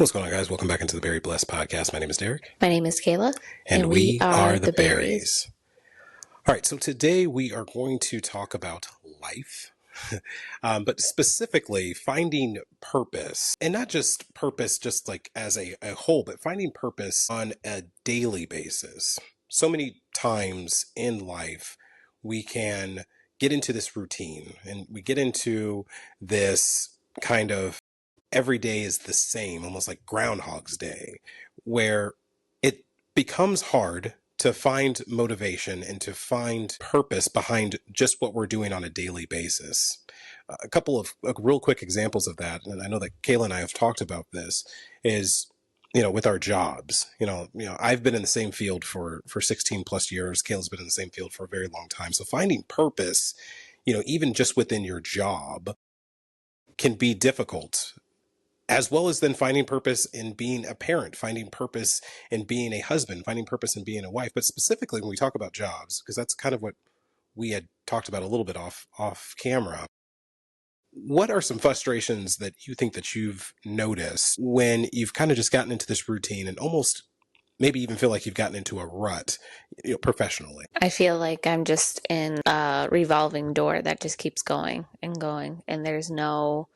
What's going on, guys? Welcome back into the Berry Blessed podcast. My name is Derek. My name is Kayla, And we we are are the the Berries. Berries. All right, so today we are going to talk about life, but specifically finding purpose. And not just purpose just like as a whole, but finding purpose on a daily basis. So many times in life, we can get into this routine and we get into this kind of every day is the same, almost like Groundhog's Day, where it becomes hard to find motivation and to find purpose behind just what we're doing on a daily basis. A couple of real quick examples of that, and I know that Kayla and I have talked about this, is with our jobs. I've been in the same field for 16 plus years. Kayla's been in the same field for a very long time. So finding purpose, even just within your job, can be difficult, as well as then finding purpose in being a parent, finding purpose in being a husband, finding purpose in being a wife. But specifically when we talk about jobs, because that's kind of what we had talked about a little bit off camera, what are some frustrations that you think that you've noticed when you've kind of just gotten into this routine and almost maybe even feel like you've gotten into a rut, professionally? I feel like I'm just in a revolving door that just keeps going and going, and there's no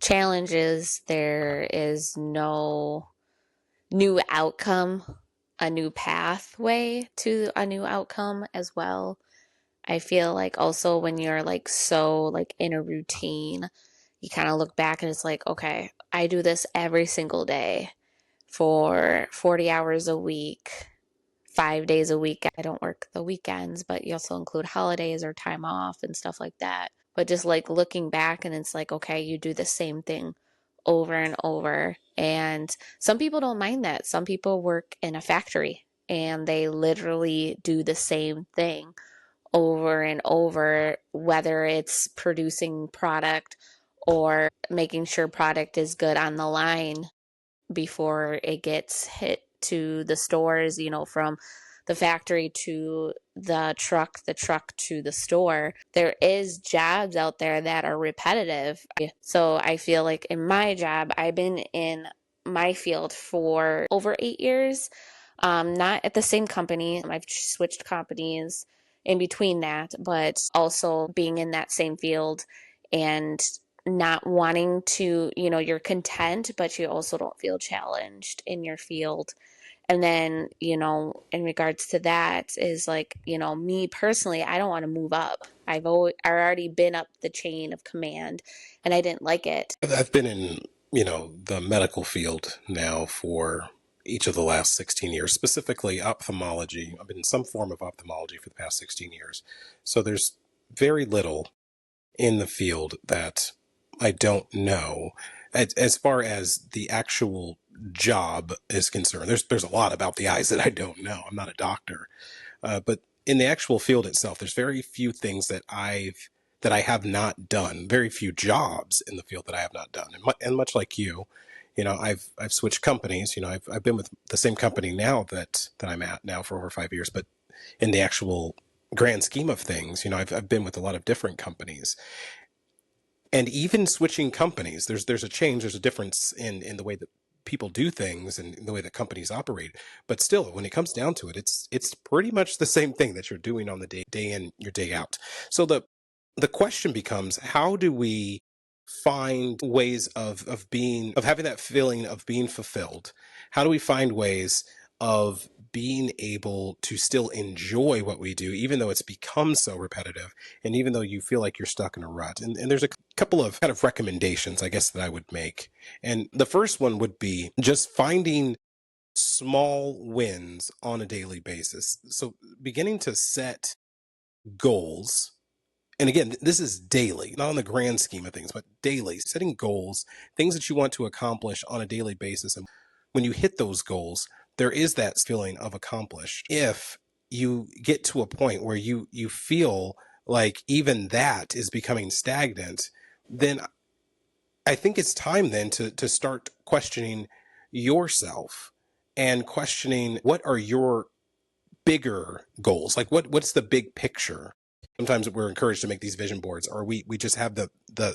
challenges, there is no new outcome, a new pathway to a new outcome as well. I feel like also when you're like so like in a routine, you kind of look back and it's like, okay, I do this every single day for 40 hours a week, 5 days a week. I don't work the weekends, but you also include holidays or time off and stuff like that. But just like looking back and it's like, okay, you do the same thing over and over. And some people don't mind that. Some people work in a factory and they literally do the same thing over and over, whether it's producing product or making sure product is good on the line before it gets hit to the stores, from the factory to the truck to the store. There is jobs out there that are repetitive. So I feel like in my job, I've been in my field for over 8 years. Not at the same company. I've switched companies in between that, but also being in that same field and not wanting to, you're content, but you also don't feel challenged in your field. And then, in regards to that is like, me personally, I don't want to move up. I've already been up the chain of command and I didn't like it. I've been in, the medical field now for each of the last 16 years, specifically ophthalmology. I've been in some form of ophthalmology for the past 16 years. So there's very little in the field that I don't know. As far as the actual job is concerned, there's a lot about the eyes that I don't know. I'm not a doctor. But in the actual field itself, there's very few things that I have not done. Very few jobs in the field that I have not done. And much like you, I've switched companies. I've been with the same company now that I'm at now for over 5 years. But in the actual grand scheme of things, I've been with a lot of different companies. And even switching companies, there's a change, there's a difference in the way that people do things and the way that companies operate. But still, when it comes down to it, it's pretty much the same thing that you're doing on the day in, your day out. So the question becomes, how do we find ways of having that feeling of being fulfilled? How do we find ways of being able to still enjoy what we do, even though it's become so repetitive and even though you feel like you're stuck in a rut? And there's a couple of kind of recommendations, I guess, that I would make. And the first one would be just finding small wins on a daily basis. So beginning to set goals. And again, this is daily, not on the grand scheme of things, but daily, setting goals, things that you want to accomplish on a daily basis. And when you hit those goals, there is that feeling of accomplished. If you get to a point where you feel like even that is becoming stagnant, then I think it's time then to start questioning yourself and questioning, what are your bigger goals? Like what's the big picture? Sometimes we're encouraged to make these vision boards, or we just have the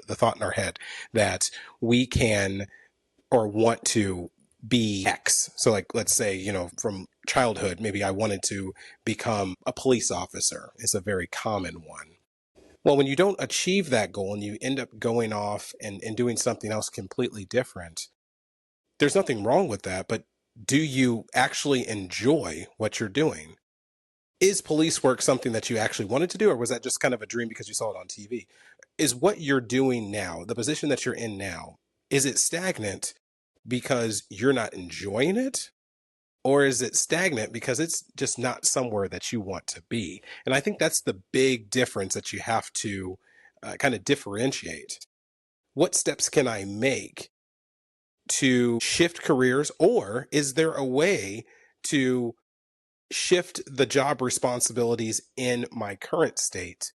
thought in our head that we can or want to be X. So, like, let's say, from childhood, maybe I wanted to become a police officer. It's a very common one. Well, when you don't achieve that goal and you end up going off and doing something else completely different, there's nothing wrong with that. But do you actually enjoy what you're doing? Is police work something that you actually wanted to do, or was that just kind of a dream because you saw it on TV? Is what you're doing now, the position that you're in now, is it stagnant because you're not enjoying it? Or is it stagnant because it's just not somewhere that you want to be? And I think that's the big difference that you have to kind of differentiate. What steps can I make to shift careers? Or is there a way to shift the job responsibilities in my current state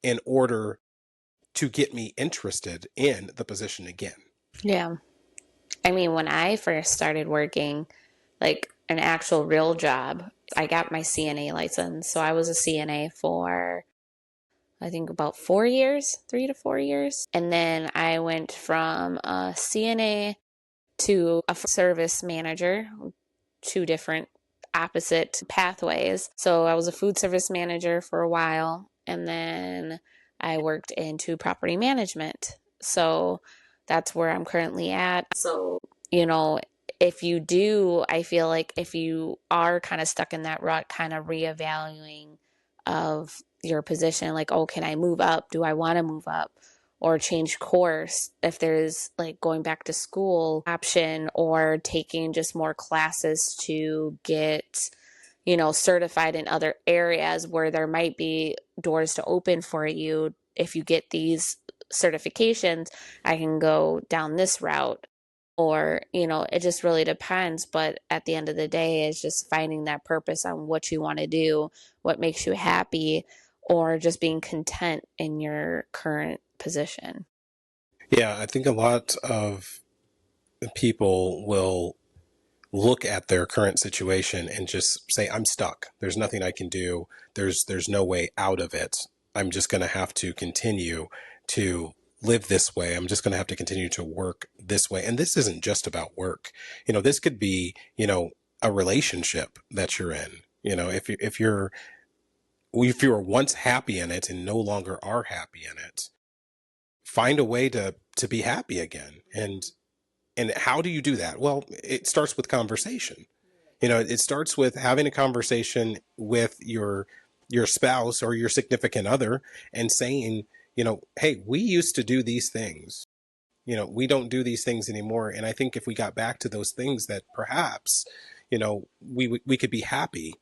in order to get me interested in the position again? Yeah. I mean, when I first started working, like an actual real job, I got my CNA license. So I was a CNA for, I think, about 4 years, 3 to 4 years. And then I went from a CNA to a service manager, two different opposite pathways. So I was a food service manager for a while, and then I worked into property management. So that's where I'm currently at. So, you know, if you do, I feel like if you are kind of stuck in that rut, kind of reevaluating of your position, like, oh, can I move up? Do I want to move up? Or change course if there's like going back to school option, or taking just more classes to get, certified in other areas where there might be doors to open for you. If you get these certifications, I can go down this route. Or, it just really depends. But at the end of the day, it's just finding that purpose on what you want to do, what makes you happy, or just being content in your current position. Yeah, I think a lot of people will look at their current situation and just say, I'm stuck. There's nothing I can do. There's no way out of it. I'm just going to have to continue to live this way. I'm just going to have to continue to work this way. And this isn't just about work. This could be, a relationship that you're in. If you were once happy in it and no longer are happy in it, find a way to be happy again. And how do you do that? Well, it starts with conversation. It starts with having a conversation with your spouse or your significant other and saying, hey, we used to do these things. We don't do these things anymore. And I think if we got back to those things, that perhaps, we could be happy.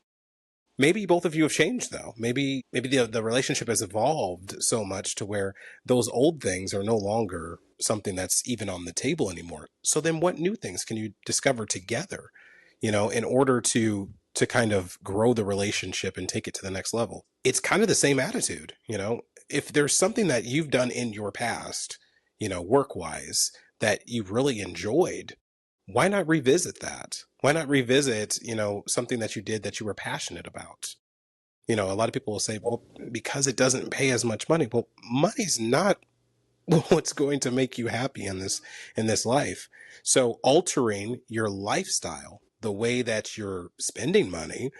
Maybe both of you have changed, though. Maybe the relationship has evolved so much to where those old things are no longer something that's even on the table anymore. So then what new things can you discover together, in order to kind of grow the relationship and take it to the next level? It's kind of the same attitude. If there's something that you've done in your past, work wise, that you really enjoyed, why not revisit that? Why not revisit, something that you did that you were passionate about? A lot of people will say, well, because it doesn't pay as much money. Well, money's not what's going to make you happy in this life. So altering your lifestyle, the way that you're spending money,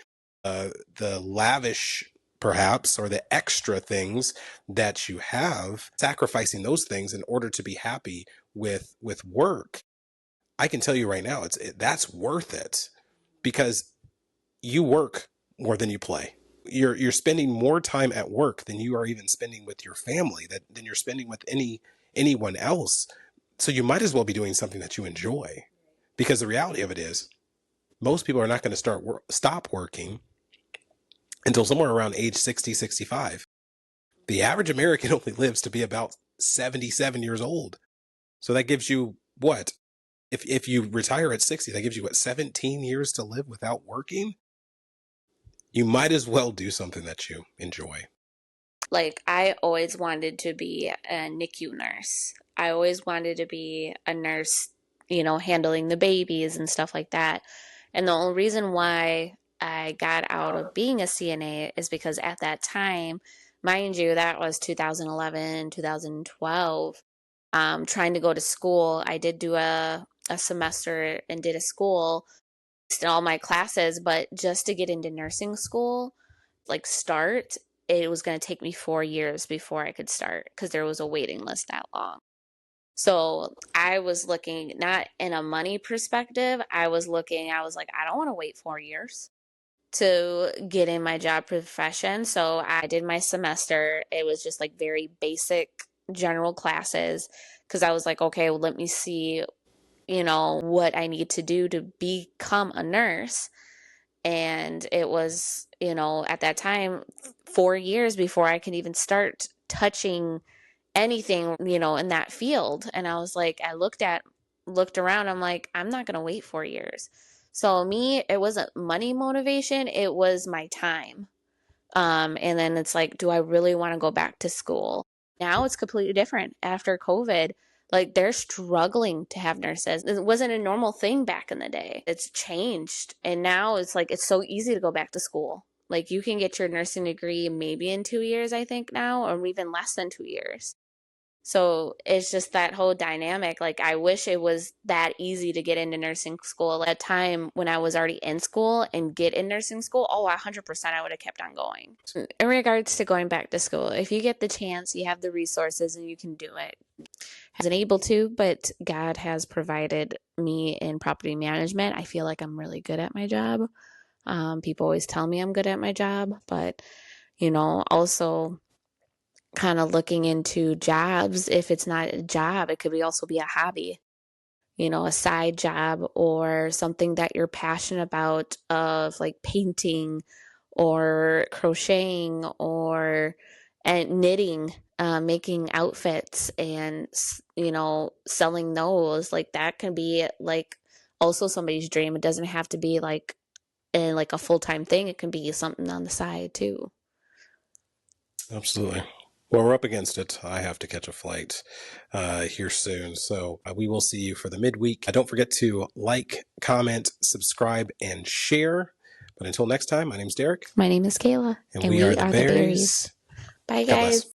the lavish perhaps, or the extra things that you have, sacrificing those things in order to be happy with work, I can tell you right now, that's worth it, because you work more than you play. You're spending more time at work than you are even spending with your family, than you're spending with anyone else. So you might as well be doing something that you enjoy, because the reality of it is, most people are not going to stop working until somewhere around age 60, 65. The average American only lives to be about 77 years old. So that gives you what? If you retire at 60, that gives you what, 17 years to live without working? You might as well do something that you enjoy. Like, I always wanted to be a NICU nurse. I always wanted to be a nurse, handling the babies and stuff like that. And the only reason why I got out of being a CNA is because at that time, mind you, that was 2011, 2012, trying to go to school. I did do a a semester and did a school in all my classes, but just to get into nursing school, like start, it was going to take me 4 years before I could start because there was a waiting list that long. So I was looking not in a money perspective. I was like, I don't want to wait 4 years to get in my job profession. So I did my semester. It was just like very basic general classes because I was like, okay, well, let me see, what I need to do to become a nurse. And it was, at that time, 4 years before I could even start touching anything, in that field. And I was like, looked around, I'm like, I'm not going to wait 4 years. So me, it wasn't money motivation, it was my time. And then it's like, do I really want to go back to school? Now it's completely different after COVID. Like they're struggling to have nurses. It wasn't a normal thing back in the day. It's changed. And now it's like, it's so easy to go back to school. Like you can get your nursing degree maybe in 2 years, I think now, or even less than 2 years. So it's just that whole dynamic. Like, I wish it was that easy to get into nursing school. At a time when I was already in school and get in nursing school, 100% I would have kept on going. In regards to going back to school, if you get the chance, you have the resources and you can do it. I wasn't able to, but God has provided me in property management. I feel like I'm really good at my job. People always tell me I'm good at my job, but, also kind of looking into jobs. If it's not a job, it could also be a hobby, a side job or something that you're passionate about, of like painting or crocheting or and knitting, making outfits and, selling those. Like that can be like also somebody's dream. It doesn't have to be like in like a full-time thing. It can be something on the side too. Absolutely. Well, we're up against it. I have to catch a flight here soon. So we will see you for the midweek. Don't forget to like, comment, subscribe, and share. But until next time, my name's Derek. My name is Kayla, And and we are we the are the Berries. Berries. Bye, God bless. guys.